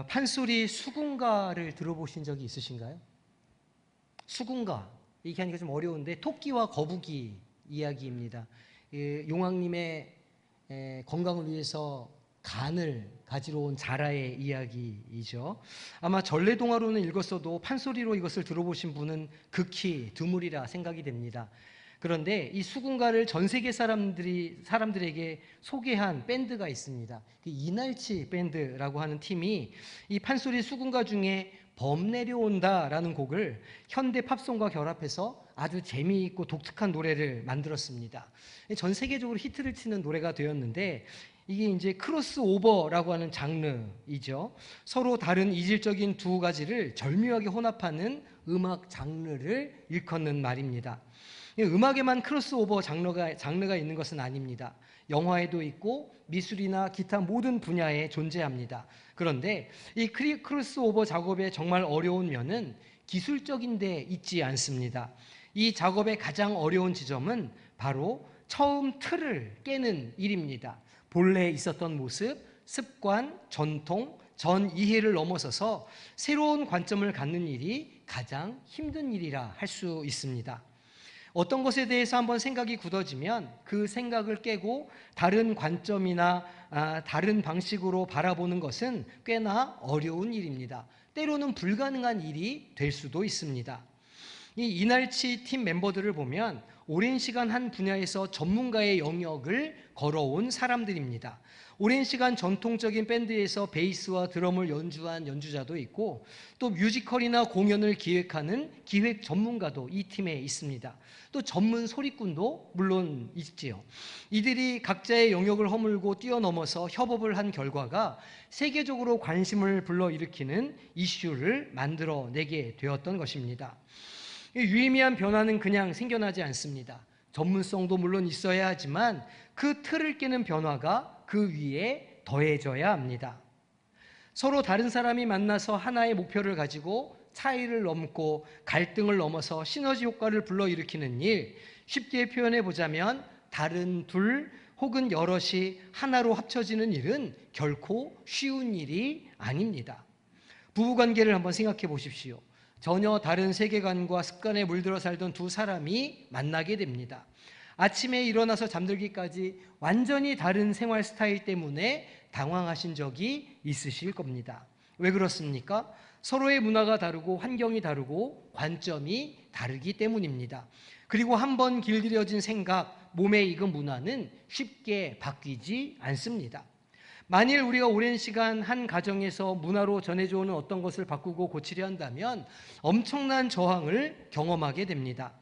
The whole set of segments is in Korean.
판소리 수군가를 들어보신 적이 있으신가요? 수군가, 이게 하니까 좀 어려운데 토끼와 거북이 이야기입니다. 용왕님의 건강을 위해서 간을 가지러 온 자라의 이야기이죠. 아마 전래동화로는 읽었어도 판소리로 이것을 들어보신 분은 극히 드물이라 생각이 됩니다. 그런데 이 수군가를 전 세계 사람들에게 소개한 밴드가 있습니다. 그 이날치 밴드라고 하는 팀이 이 판소리 수군가 중에 범 내려온다라는 곡을 현대 팝송과 결합해서 아주 재미있고 독특한 노래를 만들었습니다. 전 세계적으로 히트를 치는 노래가 되었는데 이게 이제 크로스오버라고 하는 장르이죠. 서로 다른 이질적인 두 가지를 절묘하게 혼합하는 음악 장르를 일컫는 말입니다. 음악에만 크로스오버 장르가 있는 것은 아닙니다. 영화에도 있고 미술이나 기타 모든 분야에 존재합니다. 그런데 이 크로스오버 작업의 정말 어려운 면은 기술적인 데 있지 않습니다. 이 작업의 가장 어려운 지점은 바로 처음 틀을 깨는 일입니다. 본래 있었던 모습, 습관, 전통, 전 이해를 넘어서서 새로운 관점을 갖는 일이 가장 힘든 일이라 할 수 있습니다. 어떤 것에 대해서 한번 생각이 굳어지면 그 생각을 깨고 다른 관점이나 다른 방식으로 바라보는 것은 꽤나 어려운 일입니다. 때로는 불가능한 일이 될 수도 있습니다. 이 이날치 팀 멤버들을 보면 오랜 시간 한 분야에서 전문가의 영역을 걸어온 사람들입니다. 오랜 시간 전통적인 밴드에서 베이스와 드럼을 연주한 연주자도 있고 또 뮤지컬이나 공연을 기획하는 기획 전문가도 이 팀에 있습니다. 또 전문 소리꾼도 물론 있지요. 이들이 각자의 영역을 허물고 뛰어넘어서 협업을 한 결과가 세계적으로 관심을 불러일으키는 이슈를 만들어내게 되었던 것입니다. 유의미한 변화는 그냥 생겨나지 않습니다. 전문성도 물론 있어야 하지만 그 틀을 깨는 변화가 그 위에 더해져야 합니다. 서로 다른 사람이 만나서 하나의 목표를 가지고 차이를 넘고 갈등을 넘어서 시너지 효과를 불러일으키는 일, 쉽게 표현해 보자면 다른 둘 혹은 여럿이 하나로 합쳐지는 일은 결코 쉬운 일이 아닙니다. 부부관계를 한번 생각해 보십시오. 전혀 다른 세계관과 습관에 물들어 살던 두 사람이 만나게 됩니다. 아침에 일어나서 잠들기까지 완전히 다른 생활 스타일 때문에 당황하신 적이 있으실 겁니다. 왜 그렇습니까? 서로의 문화가 다르고 환경이 다르고 관점이 다르기 때문입니다. 그리고 한번 길들여진 생각, 몸에 익은 문화는 쉽게 바뀌지 않습니다. 만일 우리가 오랜 시간 한 가정에서 문화로 전해져 오는 어떤 것을 바꾸고 고치려 한다면 엄청난 저항을 경험하게 됩니다.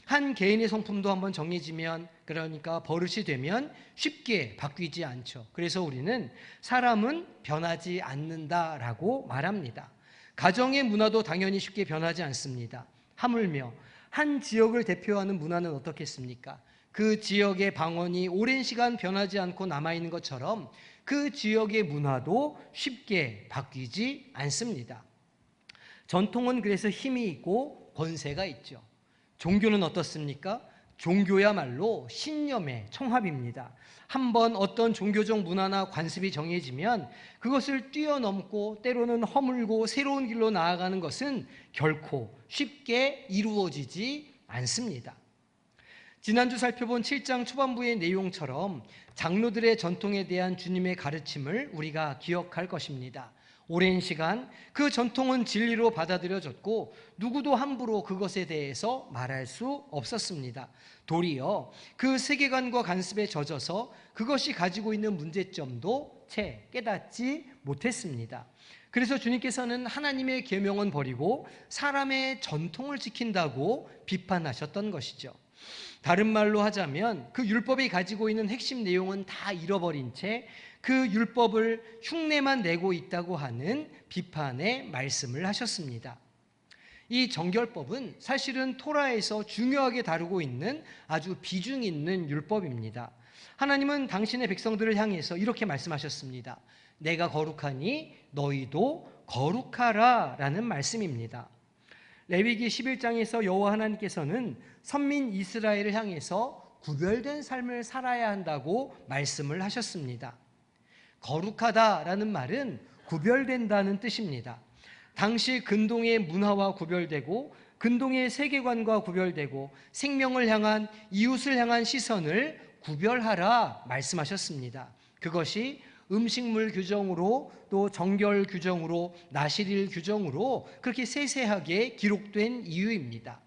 한 개인의 성품도 한번 정해지면, 그러니까 버릇이 되면 쉽게 바뀌지 않죠. 그래서 우리는 사람은 변하지 않는다라고 말합니다. 가정의 문화도 당연히 쉽게 변하지 않습니다. 하물며 한 지역을 대표하는 문화는 어떻겠습니까? 그 지역의 방언이 오랜 시간 변하지 않고 남아있는 것처럼 그 지역의 문화도 쉽게 바뀌지 않습니다. 전통은 그래서 힘이 있고 권세가 있죠. 종교는 어떻습니까? 종교야말로 신념의 총합입니다. 한번 어떤 종교적 문화나 관습이 정해지면 그것을 뛰어넘고 때로는 허물고 새로운 길로 나아가는 것은 결코 쉽게 이루어지지 않습니다. 지난주 살펴본 7장 초반부의 내용처럼 장로들의 전통에 대한 주님의 가르침을 우리가 기억할 것입니다. 오랜 시간 그 전통은 진리로 받아들여졌고 누구도 함부로 그것에 대해서 말할 수 없었습니다. 도리어 그 세계관과 관습에 젖어서 그것이 가지고 있는 문제점도 채 깨닫지 못했습니다. 그래서 주님께서는 하나님의 계명은 버리고 사람의 전통을 지킨다고 비판하셨던 것이죠. 다른 말로 하자면 그 율법이 가지고 있는 핵심 내용은 다 잃어버린 채 그 율법을 흉내만 내고 있다고 하는 비판의 말씀을 하셨습니다. 이 정결법은 사실은 토라에서 중요하게 다루고 있는 아주 비중 있는 율법입니다. 하나님은 당신의 백성들을 향해서 이렇게 말씀하셨습니다. 내가 거룩하니 너희도 거룩하라 라는 말씀입니다. 레위기 11장에서 여호와 하나님께서는 선민 이스라엘을 향해서 구별된 삶을 살아야 한다고 말씀을 하셨습니다. 거룩하다라는 말은 구별된다는 뜻입니다. 당시 근동의 문화와 구별되고 근동의 세계관과 구별되고 생명을 향한, 이웃을 향한 시선을 구별하라 말씀하셨습니다. 그것이 음식물 규정으로, 또 정결 규정으로, 나실일 규정으로 그렇게 세세하게 기록된 이유입니다.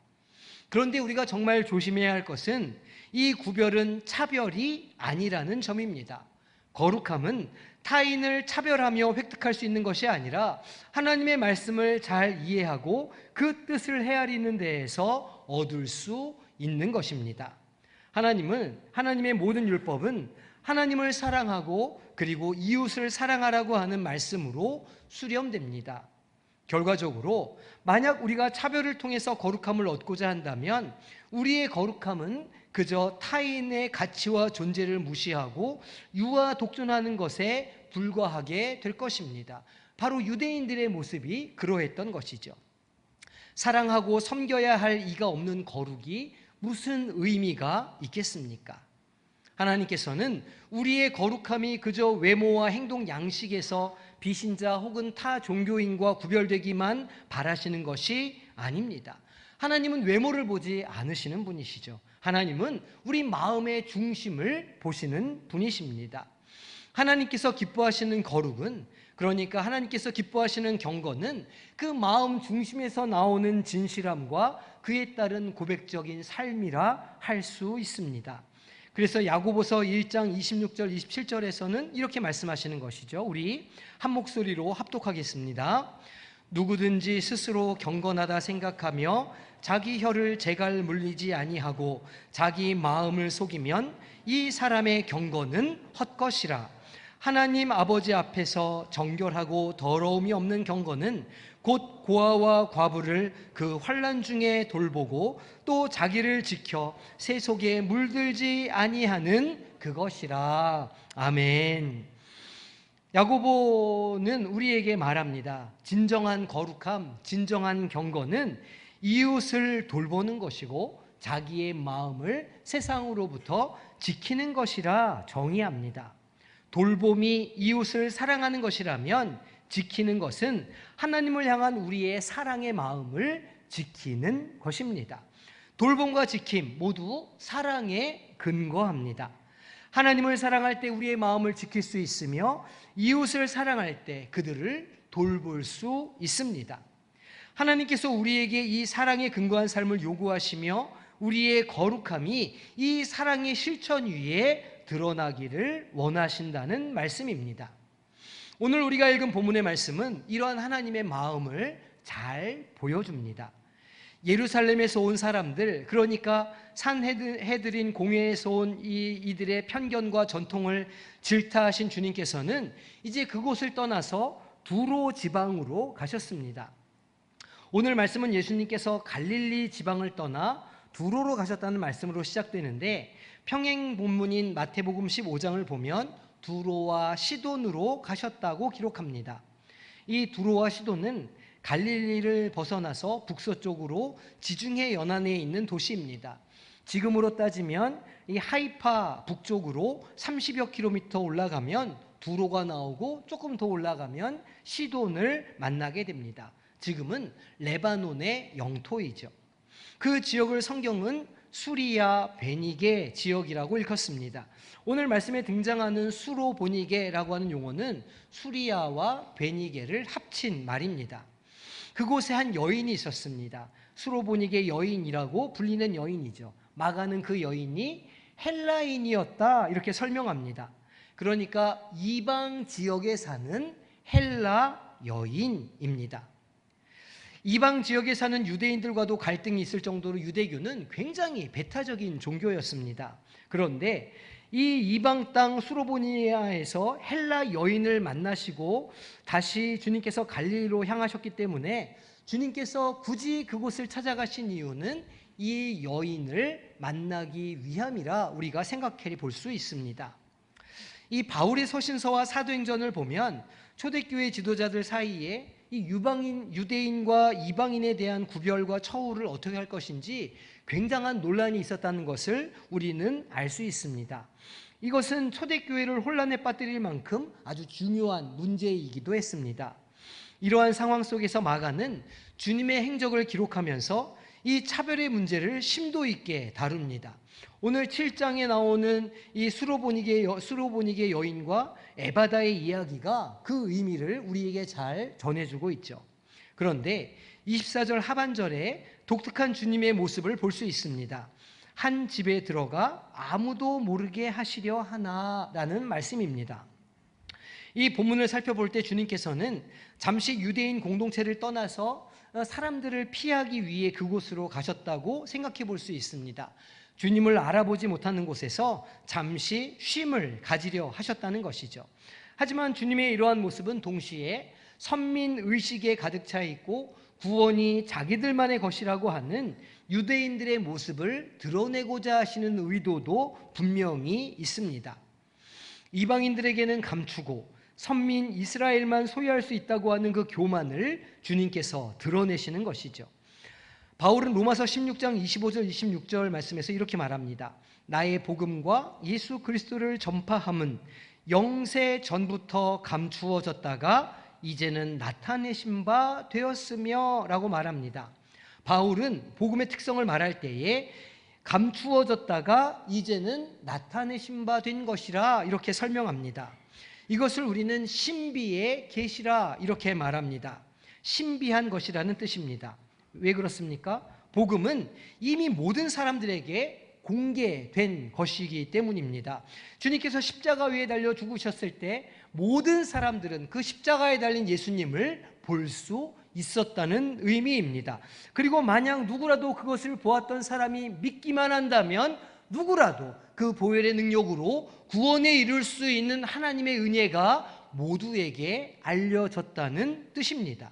그런데 우리가 정말 조심해야 할 것은 이 구별은 차별이 아니라는 점입니다. 거룩함은 타인을 차별하며 획득할 수 있는 것이 아니라 하나님의 말씀을 잘 이해하고 그 뜻을 헤아리는 데에서 얻을 수 있는 것입니다. 하나님의 모든 율법은 하나님을 사랑하고 그리고 이웃을 사랑하라고 하는 말씀으로 수렴됩니다. 결과적으로 만약 우리가 차별을 통해서 거룩함을 얻고자 한다면 우리의 거룩함은 그저 타인의 가치와 존재를 무시하고 유아 독존하는 것에 불과하게 될 것입니다. 바로 유대인들의 모습이 그러했던 것이죠. 사랑하고 섬겨야 할 이가 없는 거룩이 무슨 의미가 있겠습니까? 하나님께서는 우리의 거룩함이 그저 외모와 행동 양식에서 비신자 혹은 타 종교인과 구별되기만 바라시는 것이 아닙니다. 하나님은 외모를 보지 않으시는 분이시죠. 하나님은 우리 마음의 중심을 보시는 분이십니다. 하나님께서 기뻐하시는 거룩은, 그러니까 하나님께서 기뻐하시는 경건은 그 마음 중심에서 나오는 진실함과 그에 따른 고백적인 삶이라 할 수 있습니다. 그래서 야고보서 1장 26절 27절에서는 이렇게 말씀하시는 것이죠. 우리 한 목소리로 합독하겠습니다. 누구든지 스스로 경건하다 생각하며 자기 혀를 재갈 물리지 아니하고 자기 마음을 속이면 이 사람의 경건은 헛것이라. 하나님 아버지 앞에서 정결하고 더러움이 없는 경건은 곧 고아와 과부를 그 환난 중에 돌보고 또 자기를 지켜 새 속에 물들지 아니하는 그것이라. 아멘. 야고보는 우리에게 말합니다. 진정한 거룩함, 진정한 경건은 이웃을 돌보는 것이고 자기의 마음을 세상으로부터 지키는 것이라 정의합니다. 돌봄이 이웃을 사랑하는 것이라면 지키는 것은 하나님을 향한 우리의 사랑의 마음을 지키는 것입니다. 돌봄과 지킴 모두 사랑에 근거합니다. 하나님을 사랑할 때 우리의 마음을 지킬 수 있으며 이웃을 사랑할 때 그들을 돌볼 수 있습니다. 하나님께서 우리에게 이 사랑에 근거한 삶을 요구하시며 우리의 거룩함이 이 사랑의 실천 위에 드러나기를 원하신다는 말씀입니다. 오늘 우리가 읽은 본문의 말씀은 이러한 하나님의 마음을 잘 보여줍니다. 예루살렘에서 온 사람들, 그러니까 산헤드린 공회에서 온 이들의 편견과 전통을 질타하신 주님께서는 이제 그곳을 떠나서 두로 지방으로 가셨습니다. 오늘 말씀은 예수님께서 갈릴리 지방을 떠나 두로로 가셨다는 말씀으로 시작되는데 평행 본문인 마태복음 15장을 보면 두로와 시돈으로 가셨다고 기록합니다. 이 두로와 시돈은 갈릴리를 벗어나서 북서쪽으로 지중해 연안에 있는 도시입니다. 지금으로 따지면 이 하이파 북쪽으로 30여 킬로미터 올라가면 두로가 나오고 조금 더 올라가면 시돈을 만나게 됩니다. 지금은 레바논의 영토이죠. 그 지역을 성경은 수리야 베니게 지역이라고 일컫습니다. 오늘 말씀에 등장하는 수로보니게라고 하는 용어는 수리야와 베니게를 합친 말입니다. 그곳에 한 여인이 있었습니다. 수로보니게 여인이라고 불리는 여인이죠. 마가는 그 여인이 헬라인이었다 이렇게 설명합니다. 그러니까 이방 지역에 사는 헬라 여인입니다. 이방 지역에 사는 유대인들과도 갈등이 있을 정도로 유대교는 굉장히 배타적인 종교였습니다. 그런데 이 이방 땅 수로보니아에서 헬라 여인을 만나시고 다시 주님께서 갈릴리로 향하셨기 때문에 주님께서 굳이 그곳을 찾아가신 이유는 이 여인을 만나기 위함이라 우리가 생각해 볼 수 있습니다. 이 바울의 서신서와 사도행전을 보면 초대교회 지도자들 사이에 이 유대인과 이방인에 대한 구별과 처우를 어떻게 할 것인지 굉장한 논란이 있었다는 것을 우리는 알 수 있습니다. 이것은 초대교회를 혼란에 빠뜨릴 만큼 아주 중요한 문제이기도 했습니다. 이러한 상황 속에서 마가는 주님의 행적을 기록하면서 이 차별의 문제를 심도 있게 다룹니다. 오늘 7장에 나오는 이 수로보니게 여인과 에바다의 이야기가 그 의미를 우리에게 잘 전해주고 있죠. 그런데 24절 하반절에 독특한 주님의 모습을 볼 수 있습니다. 한 집에 들어가 아무도 모르게 하시려 하나라는 말씀입니다. 이 본문을 살펴볼 때 주님께서는 잠시 유대인 공동체를 떠나서 사람들을 피하기 위해 그곳으로 가셨다고 생각해 볼 수 있습니다. 주님을 알아보지 못하는 곳에서 잠시 쉼을 가지려 하셨다는 것이죠. 하지만 주님의 이러한 모습은 동시에 선민의식에 가득 차 있고 구원이 자기들만의 것이라고 하는 유대인들의 모습을 드러내고자 하시는 의도도 분명히 있습니다. 이방인들에게는 감추고 선민 이스라엘만 소유할 수 있다고 하는 그 교만을 주님께서 드러내시는 것이죠. 바울은 로마서 16장 25절 26절 말씀에서 이렇게 말합니다. 나의 복음과 예수 그리스도를 전파함은 영세 전부터 감추어졌다가 이제는 나타내신 바 되었으며 라고 말합니다. 바울은 복음의 특성을 말할 때에 감추어졌다가 이제는 나타내신 바 된 것이라 이렇게 설명합니다. 이것을 우리는 신비의 계시라 이렇게 말합니다. 신비한 것이라는 뜻입니다. 왜 그렇습니까? 복음은 이미 모든 사람들에게 공개된 것이기 때문입니다. 주님께서 십자가 위에 달려 죽으셨을 때 모든 사람들은 그 십자가에 달린 예수님을 볼 수 있었다는 의미입니다. 그리고 만약 누구라도 그것을 보았던 사람이 믿기만 한다면 누구라도 그 보혈의 능력으로 구원에 이를 수 있는 하나님의 은혜가 모두에게 알려졌다는 뜻입니다.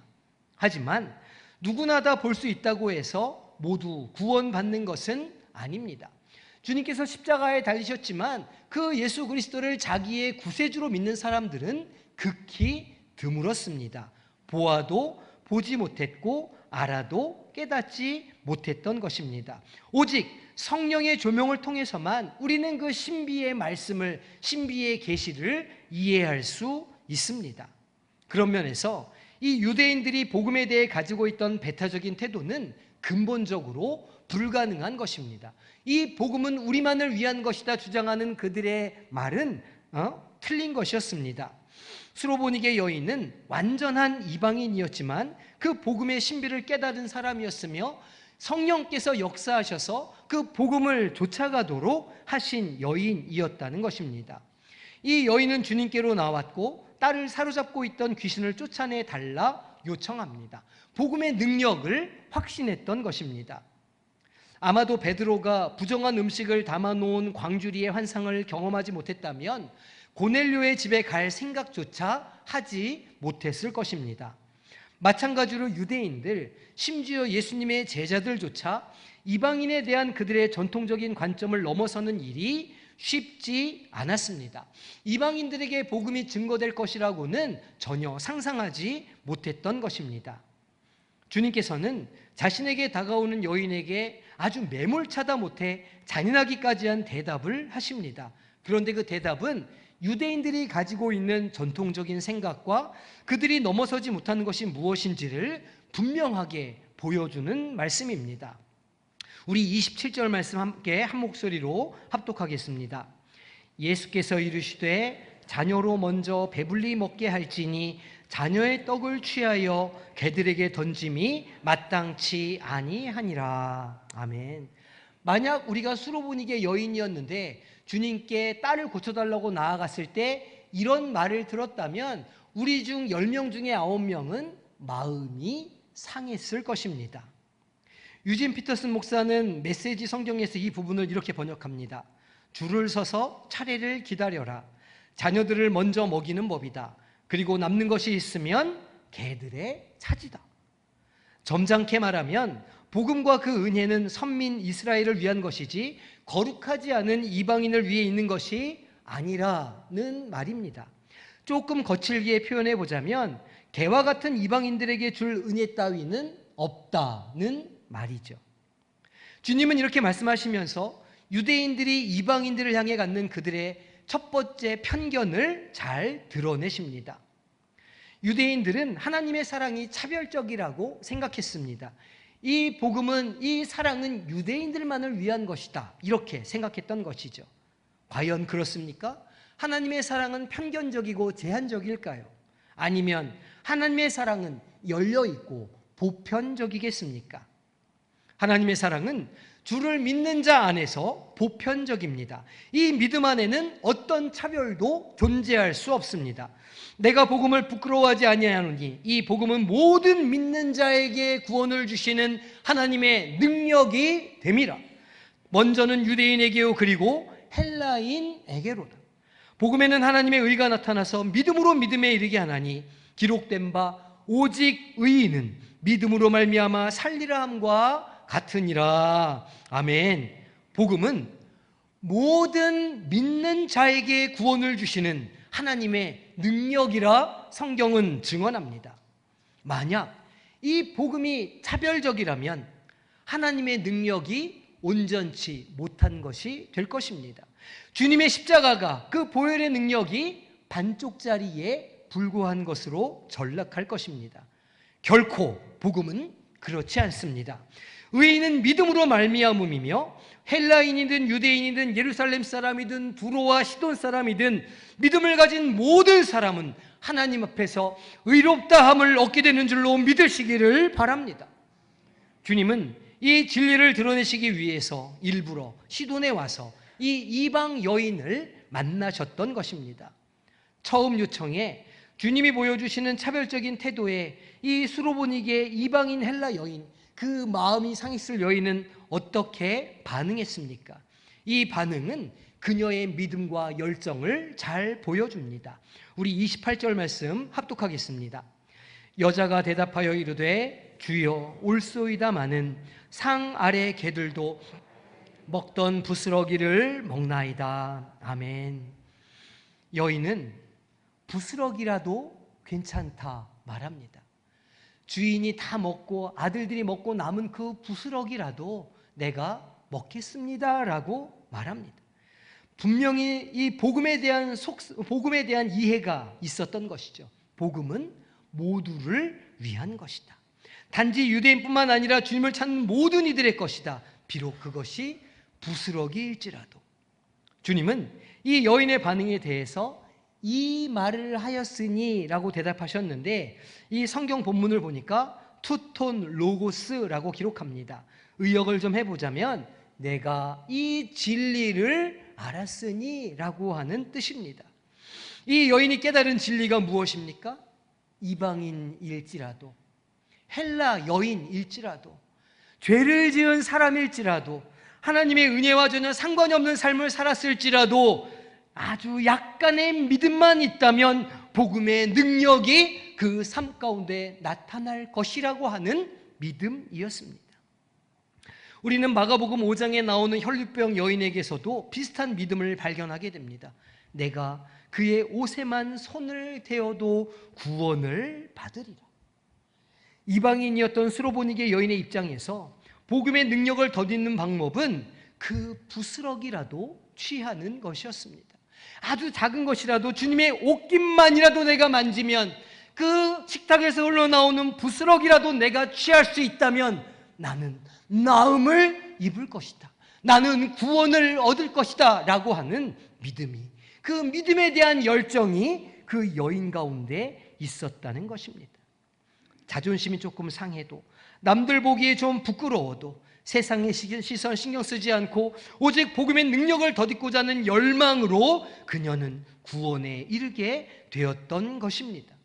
하지만 누구나 다 볼 수 있다고 해서 모두 구원받는 것은 아닙니다. 주님께서 십자가에 달리셨지만 그 예수 그리스도를 자기의 구세주로 믿는 사람들은 극히 드물었습니다. 보아도 보지 못했고 알아도 깨닫지 못했던 것입니다. 오직 성령의 조명을 통해서만 우리는 그 신비의 말씀을, 신비의 계시를 이해할 수 있습니다. 그런 면에서 이 유대인들이 복음에 대해 가지고 있던 배타적인 태도는 근본적으로 불가능한 것입니다. 이 복음은 우리만을 위한 것이다 주장하는 그들의 말은 틀린 것이었습니다. 수로보니게 여인은 완전한 이방인이었지만 그 복음의 신비를 깨달은 사람이었으며 성령께서 역사하셔서 그 복음을 쫓아가도록 하신 여인이었다는 것입니다. 이 여인은 주님께로 나왔고 딸을 사로잡고 있던 귀신을 쫓아내 달라 요청합니다. 복음의 능력을 확신했던 것입니다. 아마도 베드로가 부정한 음식을 담아놓은 광주리의 환상을 경험하지 못했다면 고넬료의 집에 갈 생각조차 하지 못했을 것입니다. 마찬가지로 유대인들, 심지어 예수님의 제자들조차 이방인에 대한 그들의 전통적인 관점을 넘어서는 일이 쉽지 않았습니다. 이방인들에게 복음이 증거될 것이라고는 전혀 상상하지 못했던 것입니다. 주님께서는 자신에게 다가오는 여인에게 아주 매몰차다 못해 잔인하기까지 한 대답을 하십니다. 그런데 그 대답은 유대인들이 가지고 있는 전통적인 생각과 그들이 넘어서지 못하는 것이 무엇인지를 분명하게 보여주는 말씀입니다. 우리 27절 말씀 함께 한 목소리로 합독하겠습니다. 예수께서 이르시되 자녀로 먼저 배불리 먹게 할지니 자녀의 떡을 취하여 개들에게 던짐이 마땅치 아니하니라. 아멘. 만약 우리가 수로보니게 여인이었는데 주님께 딸을 고쳐달라고 나아갔을 때 이런 말을 들었다면 우리 중 10명 중에 9명은 마음이 상했을 것입니다. 유진 피터슨 목사는 메시지 성경에서 이 부분을 이렇게 번역합니다. 줄을 서서 차례를 기다려라. 자녀들을 먼저 먹이는 법이다. 그리고 남는 것이 있으면 개들의 차지다. 점잖게 말하면 복음과 그 은혜는 선민 이스라엘을 위한 것이지 거룩하지 않은 이방인을 위해 있는 것이 아니라는 말입니다. 조금 거칠게 표현해 보자면 개와 같은 이방인들에게 줄 은혜 따위는 없다는 말이죠. 주님은 이렇게 말씀하시면서 유대인들이 이방인들을 향해 갖는 그들의 첫 번째 편견을 잘 드러내십니다. 유대인들은 하나님의 사랑이 차별적이라고 생각했습니다. 이 복음은, 이 사랑은 유대인들만을 위한 것이다, 이렇게 생각했던 것이죠. 과연 그렇습니까? 하나님의 사랑은 편견적이고 제한적일까요? 아니면 하나님의 사랑은 열려있고 보편적이겠습니까? 하나님의 사랑은 주를 믿는 자 안에서 보편적입니다. 이 믿음 안에는 어떤 차별도 존재할 수 없습니다. 내가 복음을 부끄러워하지 아니하노니 이 복음은 모든 믿는 자에게 구원을 주시는 하나님의 능력이 됨이라. 먼저는 유대인에게요 그리고 헬라인에게로다. 복음에는 하나님의 의가 나타나서 믿음으로 믿음에 이르게 하나니 기록된 바 오직 의인은 믿음으로 말미암아 살리라 함과 같으니라. 아멘. 복음은 모든 믿는 자에게 구원을 주시는 하나님의 능력이라 성경은 증언합니다. 만약 이 복음이 차별적이라면 하나님의 능력이 온전치 못한 것이 될 것입니다. 주님의 십자가가 그 보혈의 능력이 반쪽짜리에 불과한 것으로 전락할 것입니다. 결코 복음은 그렇지 않습니다. 의인은 믿음으로 말미암음이며 헬라인이든 유대인이든 예루살렘 사람이든 두로와 시돈 사람이든 믿음을 가진 모든 사람은 하나님 앞에서 의롭다함을 얻게 되는 줄로 믿으시기를 바랍니다. 주님은 이 진리를 드러내시기 위해서 일부러 시돈에 와서 이 이방 여인을 만나셨던 것입니다. 처음 요청에 주님이 보여주시는 차별적인 태도에 이 수로보니게 이방인 헬라 여인, 그 마음이 상했을 여인은 어떻게 반응했습니까? 이 반응은 그녀의 믿음과 열정을 잘 보여줍니다. 우리 28절 말씀 합독하겠습니다. 여자가 대답하여 이르되 주여 올소이다마는 상 아래 개들도 먹던 부스러기를 먹나이다. 아멘. 여인은 부스러기라도 괜찮다 말합니다. 주인이 다 먹고 아들들이 먹고 남은 그 부스러기라도 내가 먹겠습니다 라고 말합니다. 분명히 이 복음에 대한 이해가 있었던 것이죠. 복음은 모두를 위한 것이다. 단지 유대인뿐만 아니라 주님을 찾는 모든 이들의 것이다. 비록 그것이 부스러기일지라도. 주님은 이 여인의 반응에 대해서 이 말을 하였으니 라고 대답하셨는데 이 성경 본문을 보니까 투톤 로고스라고 기록합니다. 의역을 좀 해보자면 내가 이 진리를 알았으니 라고 하는 뜻입니다. 이 여인이 깨달은 진리가 무엇입니까? 이방인일지라도 헬라 여인일지라도 죄를 지은 사람일지라도 하나님의 은혜와 전혀 상관이 없는 삶을 살았을지라도 아주 약간의 믿음만 있다면 복음의 능력이 그 삶 가운데 나타날 것이라고 하는 믿음이었습니다. 우리는 마가복음 5장에 나오는 혈류병 여인에게서도 비슷한 믿음을 발견하게 됩니다. 내가 그의 옷에만 손을 대어도 구원을 받으리라. 이방인이었던 수로보니게 여인의 입장에서 복음의 능력을 덧입는 방법은 그 부스러기라도 취하는 것이었습니다. 아주 작은 것이라도 주님의 옷깃만이라도 내가 만지면 그 식탁에서 흘러나오는 부스러기라도 내가 취할 수 있다면 나는 나음을 입을 것이다. 나는 구원을 얻을 것이다 라고 하는 믿음이, 그 믿음에 대한 열정이 그 여인 가운데 있었다는 것입니다. 자존심이 조금 상해도 남들 보기에 좀 부끄러워도 세상의 시선 신경 쓰지 않고 오직 복음의 능력을 덧입고자 하는 열망으로 그녀는 구원에 이르게 되었던 것입니다.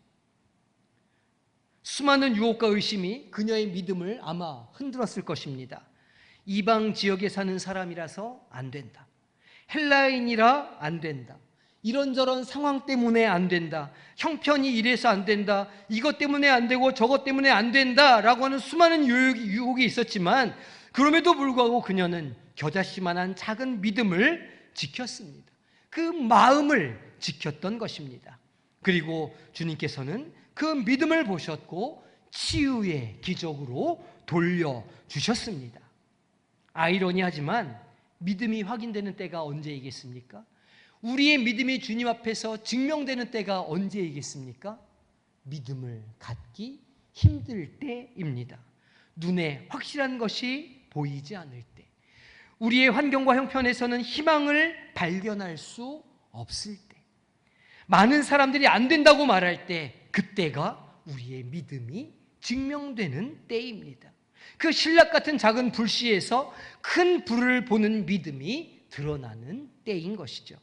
수많은 유혹과 의심이 그녀의 믿음을 아마 흔들었을 것입니다. 이방 지역에 사는 사람이라서 안 된다. 헬라인이라 안 된다. 이런저런 상황 때문에 안 된다. 형편이 이래서 안 된다. 이것 때문에 안 되고 저것 때문에 안 된다라고 하는 수많은 유혹이 있었지만 그럼에도 불구하고 그녀는 겨자씨만한 작은 믿음을 지켰습니다. 그 마음을 지켰던 것입니다. 그리고 주님께서는 그 믿음을 보셨고 치유의 기적으로 돌려주셨습니다. 아이러니하지만 믿음이 확인되는 때가 언제이겠습니까? 우리의 믿음이 주님 앞에서 증명되는 때가 언제이겠습니까? 믿음을 갖기 힘들 때입니다. 눈에 확실한 것이 보이지 않을 때, 우리의 환경과 형편에서는 희망을 발견할 수 없을 때, 많은 사람들이 안 된다고 말할 때, 그때가 우리의 믿음이 증명되는 때입니다. 그 신락 같은 작은 불씨에서 큰 불을 보는 믿음이 드러나는 때인 것이죠.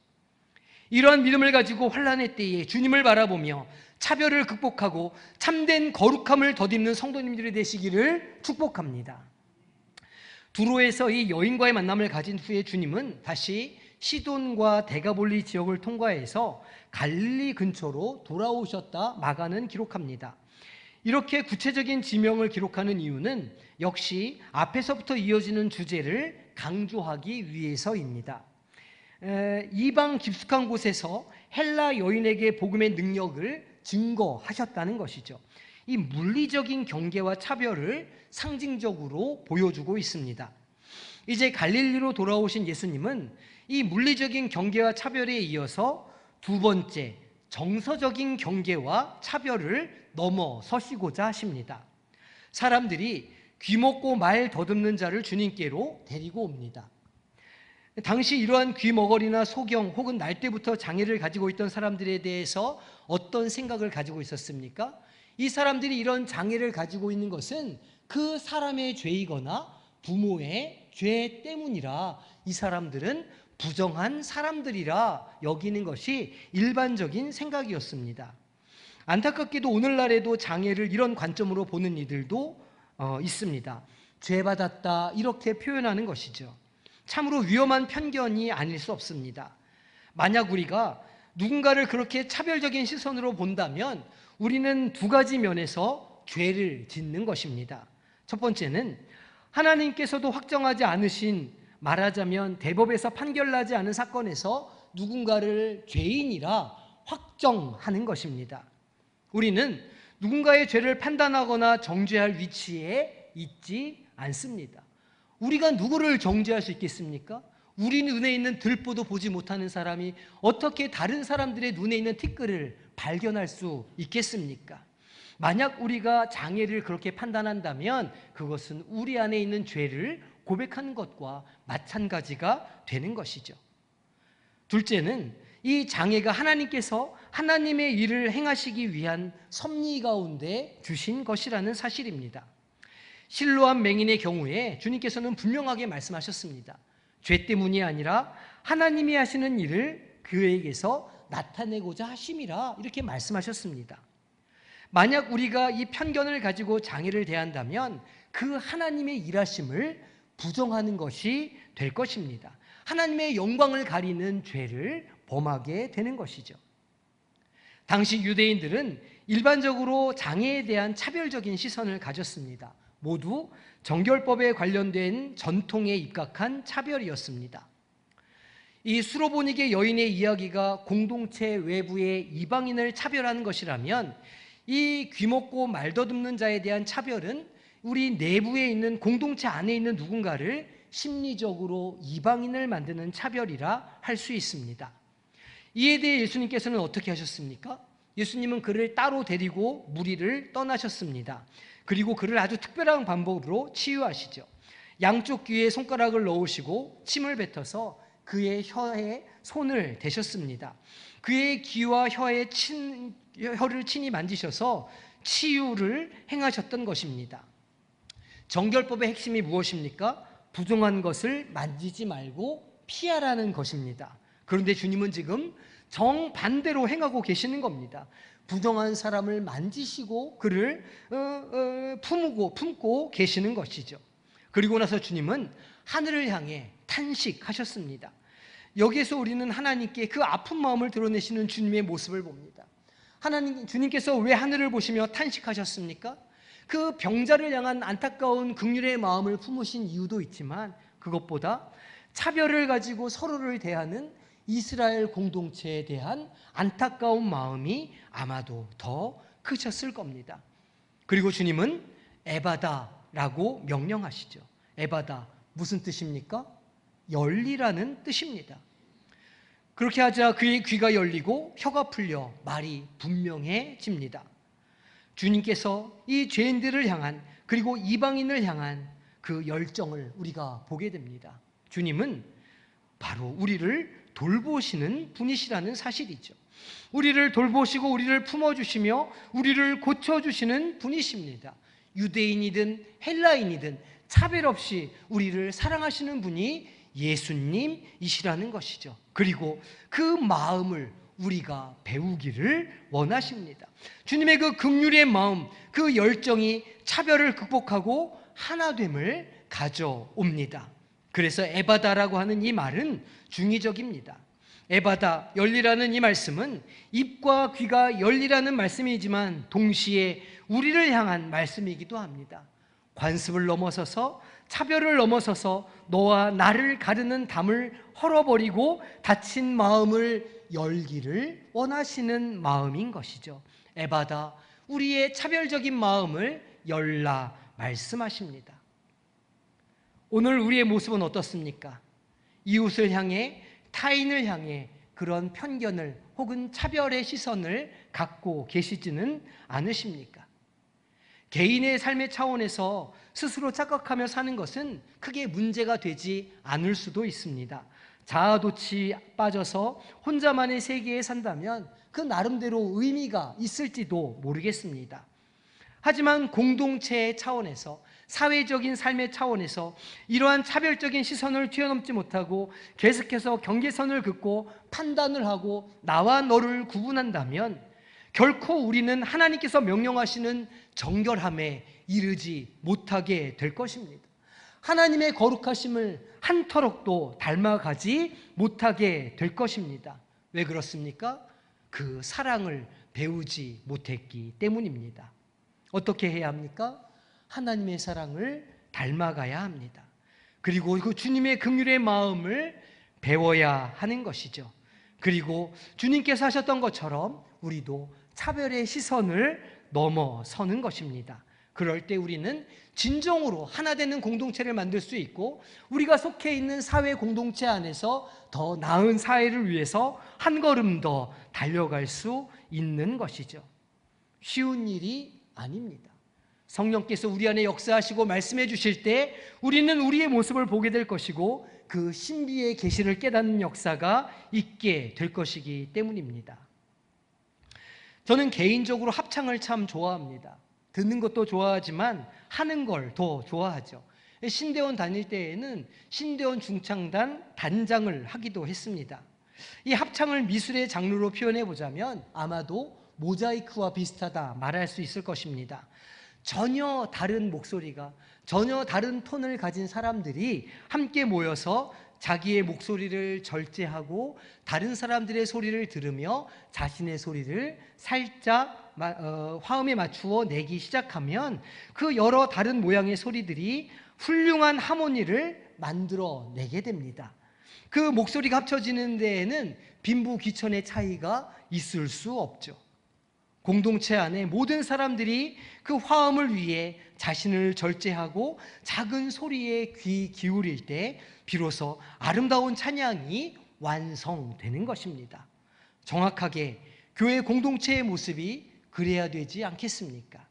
이러한 믿음을 가지고 환난의 때에 주님을 바라보며 차별을 극복하고 참된 거룩함을 덧입는 성도님들이 되시기를 축복합니다. 두로에서 이 여인과의 만남을 가진 후에 주님은 다시 시돈과 데가볼리 지역을 통과해서 갈릴리 근처로 돌아오셨다 마가는 기록합니다. 이렇게 구체적인 지명을 기록하는 이유는 역시 앞에서부터 이어지는 주제를 강조하기 위해서입니다. 이방 깊숙한 곳에서 헬라 여인에게 복음의 능력을 증거하셨다는 것이죠. 이 물리적인 경계와 차별을 상징적으로 보여주고 있습니다. 이제 갈릴리로 돌아오신 예수님은 이 물리적인 경계와 차별에 이어서 두 번째 정서적인 경계와 차별을 넘어서시고자 하십니다. 사람들이 귀먹고 말 더듬는 자를 주님께로 데리고 옵니다. 당시 이러한 귀머거리나 소경 혹은 날 때부터 장애를 가지고 있던 사람들에 대해서 어떤 생각을 가지고 있었습니까? 이 사람들이 이런 장애를 가지고 있는 것은 그 사람의 죄이거나 부모의 죄 때문이라, 이 사람들은 부정한 사람들이라 여기는 것이 일반적인 생각이었습니다. 안타깝게도 오늘날에도 장애를 이런 관점으로 보는 이들도 있습니다. 죄받았다 이렇게 표현하는 것이죠. 참으로 위험한 편견이 아닐 수 없습니다. 만약 우리가 누군가를 그렇게 차별적인 시선으로 본다면 우리는 두 가지 면에서 죄를 짓는 것입니다. 첫 번째는 하나님께서도 확정하지 않으신, 말하자면 대법에서 판결나지 않은 사건에서 누군가를 죄인이라 확정하는 것입니다. 우리는 누군가의 죄를 판단하거나 정죄할 위치에 있지 않습니다. 우리가 누구를 정죄할 수 있겠습니까? 우리 눈에 있는 들보도 보지 못하는 사람이 어떻게 다른 사람들의 눈에 있는 티끌을 발견할 수 있겠습니까? 만약 우리가 장애를 그렇게 판단한다면 그것은 우리 안에 있는 죄를 고백하는 것과 마찬가지가 되는 것이죠. 둘째는 이 장애가 하나님께서 하나님의 일을 행하시기 위한 섭리 가운데 주신 것이라는 사실입니다. 실로암 맹인의 경우에 주님께서는 분명하게 말씀하셨습니다. 죄 때문이 아니라 하나님이 하시는 일을 그에게서 나타내고자 하심이라, 이렇게 말씀하셨습니다. 만약 우리가 이 편견을 가지고 장애를 대한다면 그 하나님의 일하심을 부정하는 것이 될 것입니다. 하나님의 영광을 가리는 죄를 범하게 되는 것이죠. 당시 유대인들은 일반적으로 장애에 대한 차별적인 시선을 가졌습니다. 모두 정결법에 관련된 전통에 입각한 차별이었습니다. 이 수로보니게 여인의 이야기가 공동체 외부의 이방인을 차별하는 것이라면, 이 귀먹고 말더듬는 자에 대한 차별은 우리 내부에 있는 공동체 안에 있는 누군가를 심리적으로 이방인을 만드는 차별이라 할 수 있습니다. 이에 대해 예수님께서는 어떻게 하셨습니까? 예수님은 그를 따로 데리고 무리를 떠나셨습니다. 그리고 그를 아주 특별한 방법으로 치유하시죠. 양쪽 귀에 손가락을 넣으시고 침을 뱉어서 그의 혀에 손을 대셨습니다. 그의 귀와 혀를 친히 만지셔서 치유를 행하셨던 것입니다. 정결법의 핵심이 무엇입니까? 부정한 것을 만지지 말고 피하라는 것입니다. 그런데 주님은 지금 정반대로 행하고 계시는 겁니다. 부정한 사람을 만지시고 그를 품고 계시는 것이죠. 그리고 나서 주님은 하늘을 향해 탄식하셨습니다. 여기에서 우리는 하나님께 그 아픈 마음을 드러내시는 주님의 모습을 봅니다. 주님께서 왜 하늘을 보시며 탄식하셨습니까? 그 병자를 향한 안타까운 긍휼의 마음을 품으신 이유도 있지만, 그것보다 차별을 가지고 서로를 대하는 이스라엘 공동체에 대한 안타까운 마음이 아마도 더 크셨을 겁니다. 그리고 주님은 에바다라고 명령하시죠. 에바다, 무슨 뜻입니까? 열리라는 뜻입니다. 그렇게 하자 그의 귀가 열리고 혀가 풀려 말이 분명해집니다. 주님께서 이 죄인들을 향한, 그리고 이방인을 향한 그 열정을 우리가 보게 됩니다. 주님은 바로 우리를 돌보시는 분이시라는 사실이죠. 우리를 돌보시고 우리를 품어주시며 우리를 고쳐주시는 분이십니다. 유대인이든 헬라인이든 차별 없이 우리를 사랑하시는 분이 예수님이시라는 것이죠. 그리고 그 마음을 우리가 배우기를 원하십니다. 주님의 그 긍휼의 마음, 그 열정이 차별을 극복하고 하나됨을 가져옵니다. 그래서 에바다라고 하는 이 말은 중의적입니다. 에바다, 열리라는 이 말씀은 입과 귀가 열리라는 말씀이지만 동시에 우리를 향한 말씀이기도 합니다. 관습을 넘어서서, 차별을 넘어서서 너와 나를 가르는 담을 헐어버리고 닫힌 마음을 열기를 원하시는 마음인 것이죠. 에바다, 우리의 차별적인 마음을 열라 말씀하십니다. 오늘 우리의 모습은 어떻습니까? 이웃을 향해, 타인을 향해 그런 편견을 혹은 차별의 시선을 갖고 계시지는 않으십니까? 개인의 삶의 차원에서 스스로 착각하며 사는 것은 크게 문제가 되지 않을 수도 있습니다. 자아도취 빠져서 혼자만의 세계에 산다면 그 나름대로 의미가 있을지도 모르겠습니다. 하지만 공동체의 차원에서, 사회적인 삶의 차원에서 이러한 차별적인 시선을 뛰어넘지 못하고 계속해서 경계선을 긋고 판단을 하고 나와 너를 구분한다면 결코 우리는 하나님께서 명령하시는 정결함에 이르지 못하게 될 것입니다. 하나님의 거룩하심을 한 터럭도 닮아가지 못하게 될 것입니다. 왜 그렇습니까? 그 사랑을 배우지 못했기 때문입니다. 어떻게 해야 합니까? 하나님의 사랑을 닮아가야 합니다. 그리고 그 주님의 긍휼의 마음을 배워야 하는 것이죠. 그리고 주님께서 하셨던 것처럼 우리도 차별의 시선을 넘어서는 것입니다. 그럴 때 우리는 진정으로 하나 되는 공동체를 만들 수 있고 우리가 속해 있는 사회 공동체 안에서 더 나은 사회를 위해서 한 걸음 더 달려갈 수 있는 것이죠. 쉬운 일이 아닙니다. 성령께서 우리 안에 역사하시고 말씀해 주실 때 우리는 우리의 모습을 보게 될 것이고 그 신비의 계시를 깨닫는 역사가 있게 될 것이기 때문입니다. 저는 개인적으로 합창을 참 좋아합니다. 듣는 것도 좋아하지만 하는 걸 더 좋아하죠. 신대원 다닐 때에는 신대원 중창단 단장을 하기도 했습니다. 이 합창을 미술의 장르로 표현해 보자면 아마도 모자이크와 비슷하다 말할 수 있을 것입니다. 전혀 다른 목소리가, 전혀 다른 톤을 가진 사람들이 함께 모여서 자기의 목소리를 절제하고 다른 사람들의 소리를 들으며 자신의 소리를 살짝 화음에 맞추어 내기 시작하면 그 여러 다른 모양의 소리들이 훌륭한 하모니를 만들어 내게 됩니다. 그 목소리가 합쳐지는 데에는 빈부귀천의 차이가 있을 수 없죠. 공동체 안에 모든 사람들이 그 화음을 위해 자신을 절제하고 작은 소리에 귀 기울일 때 비로소 아름다운 찬양이 완성되는 것입니다. 정확하게 교회 공동체의 모습이 그래야 되지 않겠습니까?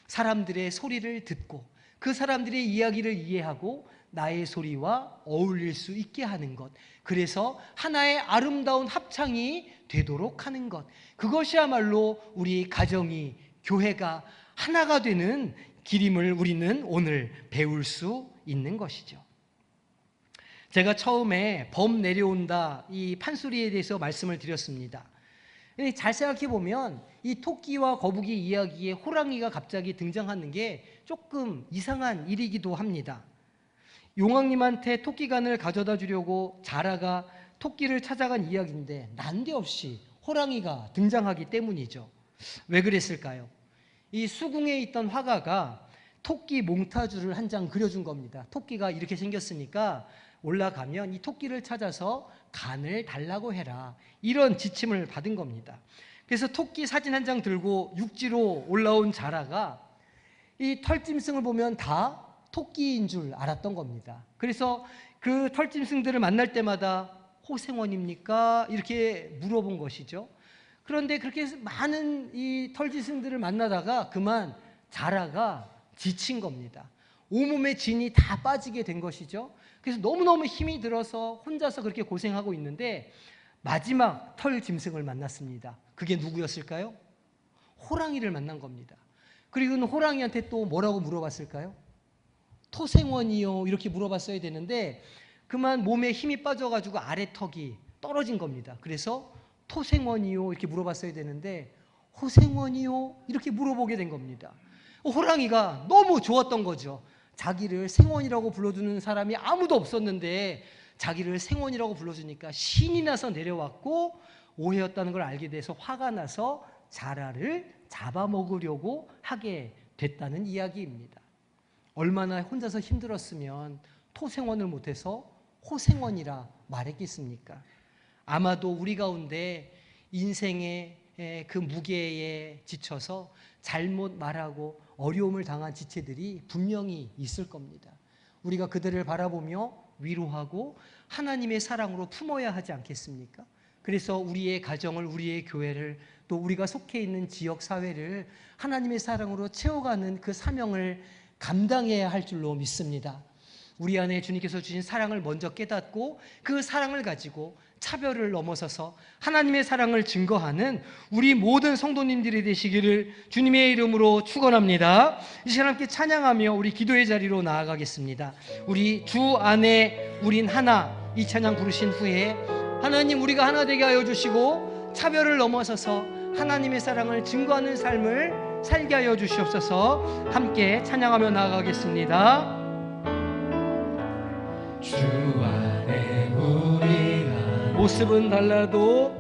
사람들의 소리를 듣고 그 사람들의 이야기를 이해하고 나의 소리와 어울릴 수 있게 하는 것, 그래서 하나의 아름다운 합창이 되도록 하는 것, 그것이야말로 우리 가정이, 교회가 하나가 되는 길임을 우리는 오늘 배울 수 있는 것이죠. 제가 처음에 범 내려온다 이 판소리에 대해서 말씀을 드렸습니다. 잘 생각해 보면 이 토끼와 거북이 이야기에 호랑이가 갑자기 등장하는 게 조금 이상한 일이기도 합니다. 용왕님한테 토끼간을 가져다 주려고 자라가 토끼를 찾아간 이야기인데 난데없이 호랑이가 등장하기 때문이죠. 왜 그랬을까요? 이 수궁에 있던 화가가 토끼 몽타주를 한 장 그려준 겁니다. 토끼가 이렇게 생겼으니까 올라가면 이 토끼를 찾아서 간을 달라고 해라, 이런 지침을 받은 겁니다. 그래서 토끼 사진 한 장 들고 육지로 올라온 자라가 이 털짐승을 보면 다 토끼인 줄 알았던 겁니다. 그래서 그 털짐승들을 만날 때마다 호생원입니까? 이렇게 물어본 것이죠. 그런데 그렇게 많은 이 털짐승들을 만나다가 그만 자라가 지친 겁니다. 온몸에 진이 다 빠지게 된 것이죠. 그래서 너무너무 힘이 들어서 혼자서 그렇게 고생하고 있는데 마지막 털짐승을 만났습니다. 그게 누구였을까요? 호랑이를 만난 겁니다. 그리고 호랑이한테 또 뭐라고 물어봤을까요? 토생원이요, 이렇게 물어봤어야 되는데 그만 몸에 힘이 빠져가지고 아래 턱이 떨어진 겁니다. 그래서 토생원이요 이렇게 물어봤어야 되는데 호생원이요 이렇게 물어보게 된 겁니다. 호랑이가 너무 좋았던 거죠. 자기를 생원이라고 불러주는 사람이 아무도 없었는데 자기를 생원이라고 불러주니까 신이 나서 내려왔고 오해였다는 걸 알게 돼서 화가 나서 자라를 잡아먹으려고 하게 됐다는 이야기입니다. 얼마나 혼자서 힘들었으면 토생원을 못해서 호생원이라 말했겠습니까? 아마도 우리 가운데 인생의 그 무게에 지쳐서 잘못 말하고 어려움을 당한 지체들이 분명히 있을 겁니다. 우리가 그들을 바라보며 위로하고 하나님의 사랑으로 품어야 하지 않겠습니까? 그래서 우리의 가정을, 우리의 교회를, 또 우리가 속해 있는 지역 사회를 하나님의 사랑으로 채워가는 그 사명을 감당해야 할 줄로 믿습니다. 우리 안에 주님께서 주신 사랑을 먼저 깨닫고 그 사랑을 가지고 차별을 넘어서서 하나님의 사랑을 증거하는 우리 모든 성도님들이 되시기를 주님의 이름으로 축원합니다. 이 시간 함께 찬양하며 우리 기도의 자리로 나아가겠습니다. 우리 주 안에 우린 하나, 이 찬양 부르신 후에 하나님, 우리가 하나 되게 하여 주시고 차별을 넘어서서 하나님의 사랑을 증거하는 삶을 살게 하여 주시옵소서. 함께 찬양하며 나아가겠습니다. 주 안에 우리가 모습은 달라도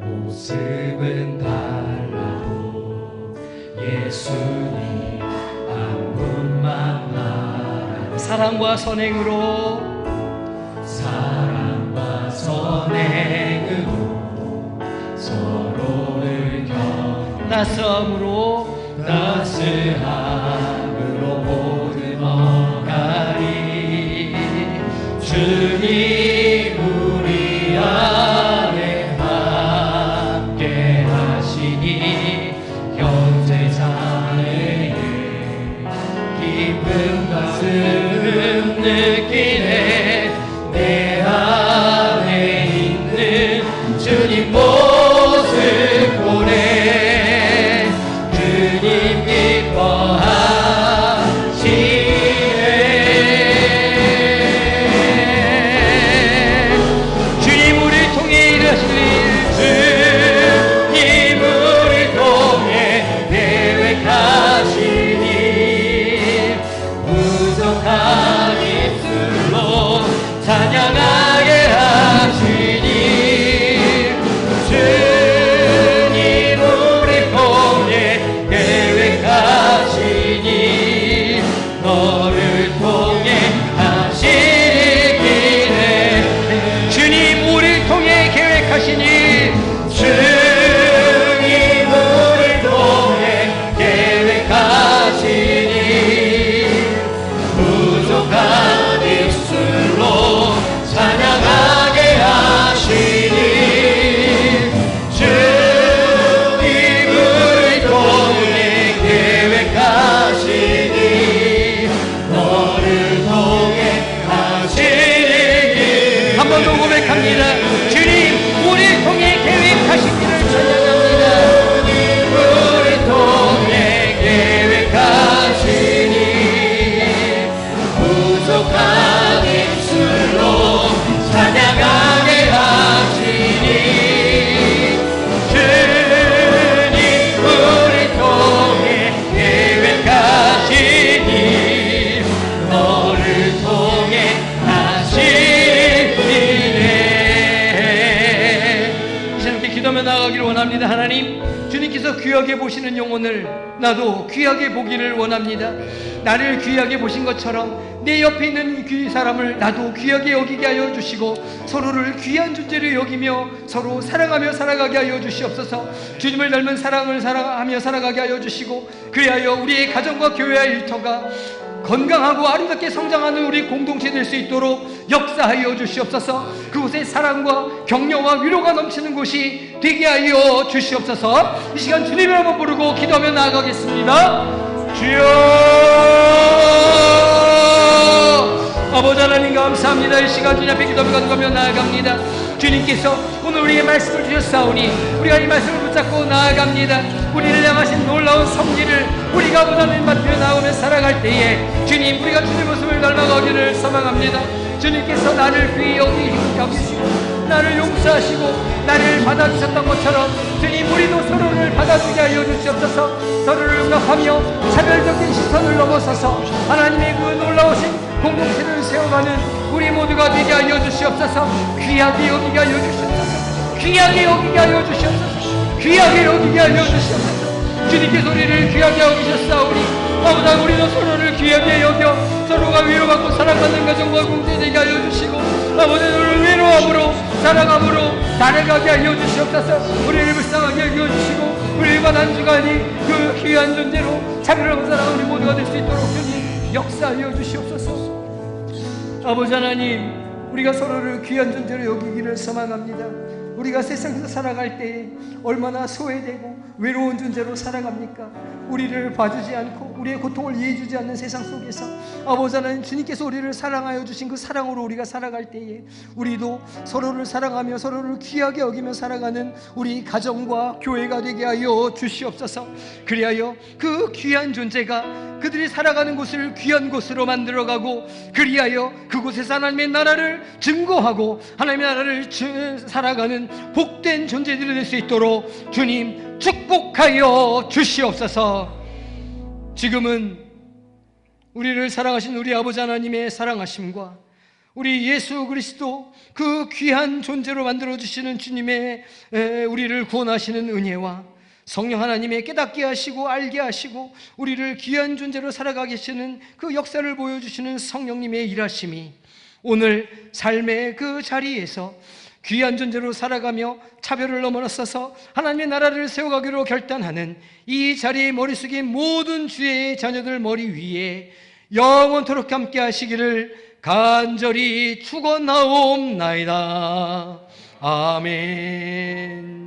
예수님 한 분만 나라. 사랑과 선행으로 서로를 따스함으로 모든 어가리. 주님 우리 안에 함께 하시니 현재 자매의 기쁜 가슴 느끼네. 내 안에 있는 주님 모습 보네. 주님 기뻐하시네. 주님 우리를 통해 일하시길, 주님 우리 통해 계획하시니 부족한 입술로 찬양하게 하시니. 주님 우리 통해 계획하시니 너를 통해 하시기에. 주님 우리를 통해 계획하시니 주님 우리 통해 계획하시니 부족한 입술로 찬양하게 하시니. 주님 우리 통해 계획하시니 너를 통해 하시니. 한 번 더 고백합니다. 주님 우리를 통해 계획하시기를 찬양합니다. 우리 통해 계획하시니 부족한 입술로 찬양하게 하시니. 주님 우리 통해 계획하시니 너를 통해 하시니. 이 시간 함께 기도하며 나아가기를 원합니다. 하나님, 주님께서 귀하게 보시는 영혼을 나도 귀하게 보기를 원합니다. 나를 귀하게 보신 것처럼 내 옆에 있는 이 사람을 나도 귀하게 여기게 하여 주시고 서로를 귀한 존재로 여기며 서로 사랑하며 살아가게 하여 주시옵소서. 주님을 닮은 사랑을 사랑하며 살아가게 하여 주시고 그리하여 우리의 가정과 교회와 일터가 건강하고 아름답게 성장하는 우리 공동체 될 수 있도록 역사하여 주시옵소서. 그곳에 사랑과 격려와 위로가 넘치는 곳이 되게 하여 주시옵소서. 이 시간 주님을 한번 부르고 기도하며 나아가겠습니다. 주여, 아버지 하나님 감사합니다. 이 시간 주님 앞에 기도하며 가져가며 나아갑니다. 주님께서 오늘 우리에게 말씀을 주셨사오니 우리가 이 말씀을 붙잡고 나아갑니다. 우리를 향하신 놀라운 섭리를 우리가 아버지 하나님 앞에 나오며 살아갈 때에 주님, 우리가 주님의 모습을 닮아가기를 소망합니다. 주님께서 나를 귀히 여기시고 나를 용서하시고 나를 받아주셨던 것처럼 주님, 우리도 서로를 받아주게 하여 주시옵소서. 서로를 용납하며 차별적인 시선을 넘어서서 하나님의 그 놀라우신 공동체를 세워가는 우리 모두가 되게 하여 주시옵소서. 귀하게 여기게 하여 주시옵소서. 귀하게 여기게 하여 주시옵소서. 귀하게 여기게 하여 주시옵소서. 주님께서 우리를 귀하게 여기셨사오니 아버지, 우리도 서로를 귀하게 여겨 서로가 위로받고 사랑받는 가정과 공동체 되게 하여 주시고 아버지, 너를 위로함으로 사랑함으로 달아가게 하여 주시옵소서. 우리를 불쌍하게 여겨주시고 우리만 한 주간이 그 귀한 존재로 차별하고 사랑하는 우리 모두가 될 수 있도록 주님 역사하여 주시옵소서. 아버지 하나님, 우리가 서로를 귀한 존재로 여기기를 소망합니다. 우리가 세상에서 살아갈 때 얼마나 소외되고 외로운 존재로 살아갑니까? 우리를 봐주지 않고 우리의 고통을 이해해주지 않는 세상 속에서 아버지 하나님, 주님께서 우리를 사랑하여 주신 그 사랑으로 우리가 살아갈 때에 우리도 서로를 사랑하며 서로를 귀하게 여기며 살아가는 우리 가정과 교회가 되게 하여 주시옵소서. 그리하여 그 귀한 존재가 그들이 살아가는 곳을 귀한 곳으로 만들어가고 그리하여 그곳에서 하나님의 나라를 증거하고 하나님의 나라를 살아가는 복된 존재들이 될 수 있도록 주님 축복하여 주시옵소서. 지금은 우리를 사랑하신 우리 아버지 하나님의 사랑하심과 우리 예수 그리스도 그 귀한 존재로 만들어주시는 주님의 우리를 구원하시는 은혜와 성령 하나님의 깨닫게 하시고 알게 하시고 우리를 귀한 존재로 살아가게 하시는 그 역사를 보여주시는 성령님의 일하심이 오늘 삶의 그 자리에서 귀한 존재로 살아가며 차별을 넘어서서 하나님의 나라를 세워가기로 결단하는 이 자리의 머릿속에 모든 주의 자녀들 머리 위에 영원토록 함께 하시기를 간절히 축원하옵나이다. 아멘.